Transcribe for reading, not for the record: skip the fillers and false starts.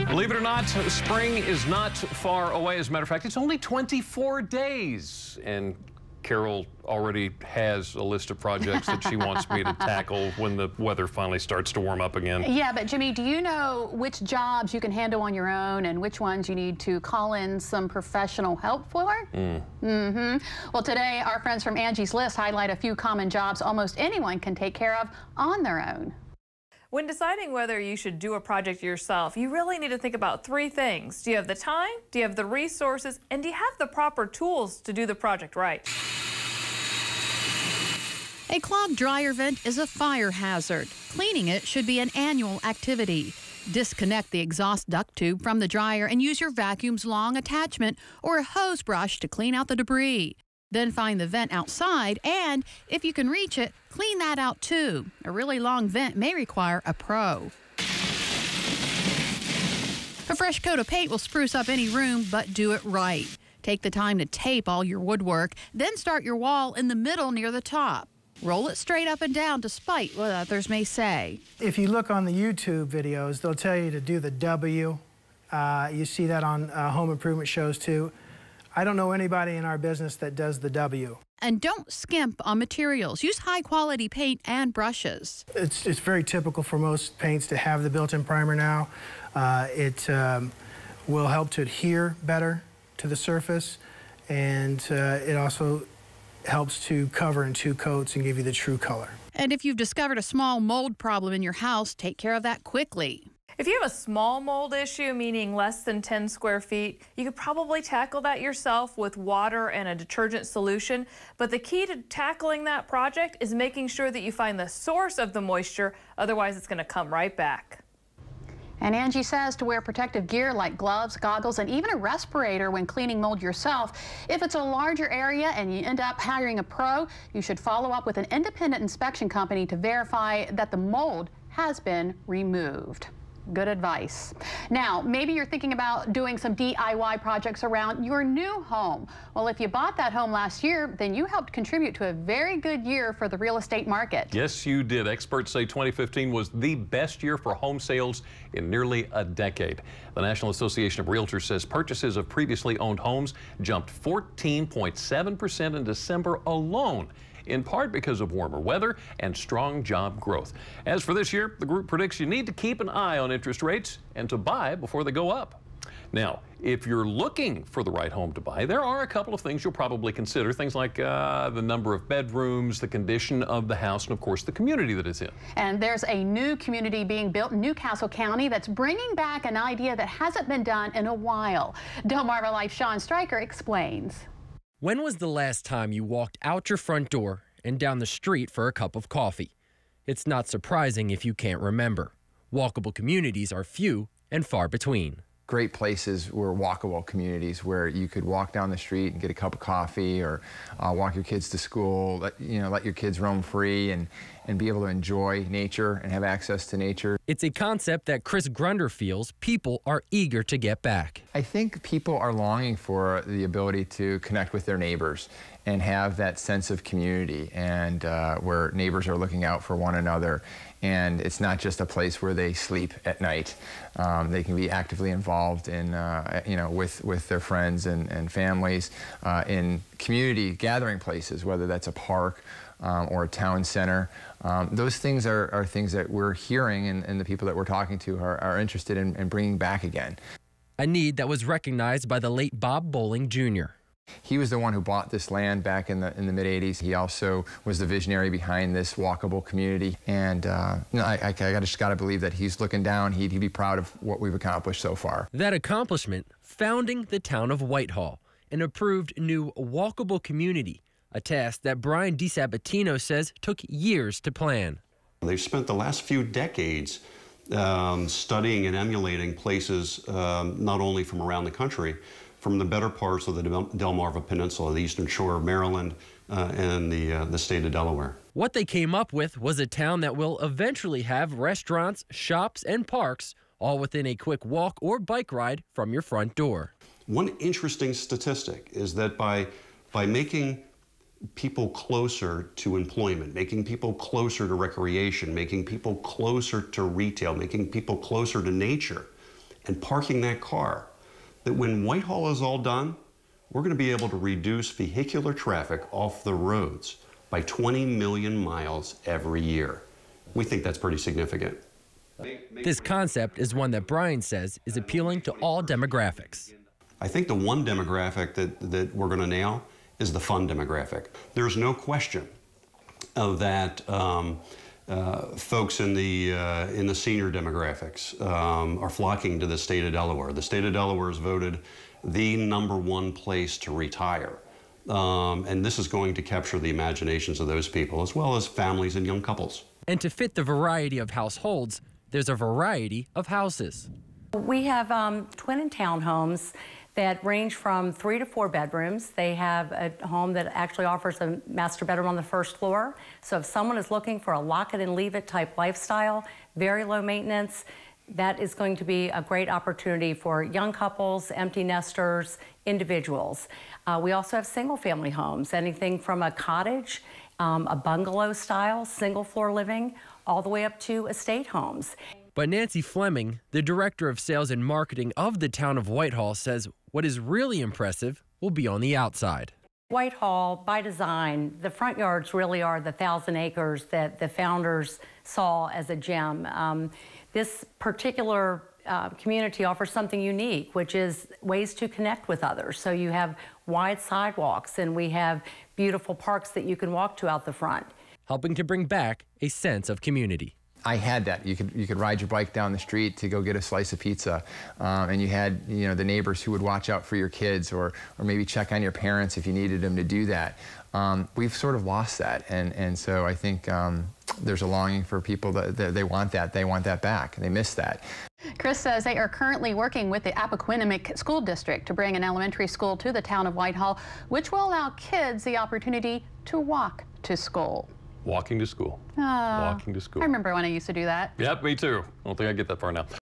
Believe it or not, spring is not far away. As a matter of fact, it's only 24 days. And Carol already has a list of projects that she wants me to tackle when the weather finally starts to warm up again. Yeah, but Jimmy, do you know which jobs you can handle on your own and which ones you need to call in some professional help for? Well, today, our friends from Angie's List highlight a few common jobs almost anyone can take care of on their own. When deciding whether you should do a project yourself, you really need to think about three things. Do you have the time? Do you have the resources? And do you have the proper tools to do the project right? A clogged dryer vent is a fire hazard. Cleaning it should be an annual activity. Disconnect the exhaust duct tube from the dryer and use your vacuum's long attachment or a hose brush to clean out the debris. Then find the vent outside and, if you can reach it, clean that out too. A really long vent may require a pro. A fresh coat of paint will spruce up any room, but do it right. Take the time to tape all your woodwork, then start your wall in the middle near the top. Roll it straight up and down despite what others may say. If you look on the YouTube videos, they'll tell you to do the W. You see that on home improvement shows too. I don't know anybody in our business that does the W. And don't skimp on materials. Use high-quality paint and brushes. It's very typical for most paints to have the built-in primer now. It will help to adhere better to the surface, and it also helps to cover in 2 coats and give you the true color. And if you've discovered a small mold problem in your house, take care of that quickly. If you have a small mold issue, meaning less than 10 square feet, you could probably tackle that yourself with water and a detergent solution. But the key to tackling that project is making sure that you find the source of the moisture, otherwise it's going to come right back. And Angie says to wear protective gear like gloves, goggles, and even a respirator when cleaning mold yourself. If it's a larger area and you end up hiring a pro, you should follow up with an independent inspection company to verify that the mold has been removed. Good advice. Now, maybe you're thinking about doing some DIY projects around your new home. Well, if you bought that home last year, then you helped contribute to a very good year for the real estate market. Yes, you did. Experts say 2015 was the best year for home sales in nearly a decade. The National Association of Realtors says purchases of previously owned homes jumped 14.7% in December alone, in part because of warmer weather and strong job growth. As for this year, the group predicts you need to keep an eye on interest rates and to buy before they go up. Now, if you're looking for the right home to buy, there are a couple of things you'll probably consider. Things like the number of bedrooms, the condition of the house, and of course the community that it's in. And there's a new community being built in Newcastle County that's bringing back an idea that hasn't been done in a while. Delmarva Life's Sean Stryker explains. When was the last time you walked out your front door and down the street for a cup of coffee? It's not surprising if you can't remember. Walkable communities are few and far between. Great places were walkable communities where you could walk down the street and get a cup of coffee, or walk your kids to school, let your kids roam free and be able to enjoy nature and have access to nature. It's a concept that Chris Grunder feels people are eager to get back. I think people are longing for the ability to connect with their neighbors and have that sense of community, and where neighbors are looking out for one another. And it's not just a place where they sleep at night. They can be actively involved in, with their friends and families in community gathering places, whether that's a park or a town center. Those things are things that we're hearing, and the people that we're talking to are interested in bringing back again. A need that was recognized by the late Bob Bowling Jr. He was the one who bought this land back in the mid-'80s. He also was the visionary behind this walkable community. And I just got to believe that he's looking down. He'd be proud of what we've accomplished so far. That accomplishment, founding the town of Whitehall, an approved new walkable community, a task that Brian DiSabatino says took years to plan. They've spent the last few decades studying and emulating places not only from around the country, from the better parts of the Delmarva Peninsula, the eastern shore of Maryland, and the state of Delaware. What they came up with was a town that will eventually have restaurants, shops, and parks, all within a quick walk or bike ride from your front door. One interesting statistic is that by making people closer to employment, making people closer to recreation, making people closer to retail, making people closer to nature, and parking that car, that when Whitehall is all done, we're going to be able to reduce vehicular traffic off the roads by 20 million miles every year. We think that's pretty significant. This concept is one that Brian says is appealing to all demographics. I think the one demographic that we're going to nail is the fun demographic. There's no question of that folks in the senior demographics are flocking to the state of Delaware. The state of Delaware has voted the #1 place to retire. And this is going to capture the imaginations of those people, as well as families and young couples. And to fit the variety of households, there's a variety of houses. We have twin and townhomes that range from 3 to 4 bedrooms. They have a home that actually offers a master bedroom on the first floor. So if someone is looking for a lock it and leave it type lifestyle, very low maintenance, that is going to be a great opportunity for young couples, empty nesters, individuals. We also have single family homes, anything from a cottage, a bungalow style, single floor living, all the way up to estate homes. But Nancy Fleming, the director of sales and marketing of the town of Whitehall, says what is really impressive will be on the outside. Whitehall, by design, the front yards really are the 1,000 acres that the founders saw as a gem. This particular community offers something unique, which is ways to connect with others. So you have wide sidewalks, and we have beautiful parks that you can walk to out the front, helping to bring back a sense of community. I had that. You could ride your bike down the street to go get a slice of pizza, and you had the neighbors who would watch out for your kids, or maybe check on your parents if you needed them to do that. We've sort of lost that, and so I think there's a longing for people that they want that back. They miss that. Chris says they are currently working with the Appoquinimink School District to bring an elementary school to the town of Whitehall, which will allow kids the opportunity to walk to school. Walking to school. Walking to school. I remember when I used to do that. Yep, me too. I don't think I get that far now.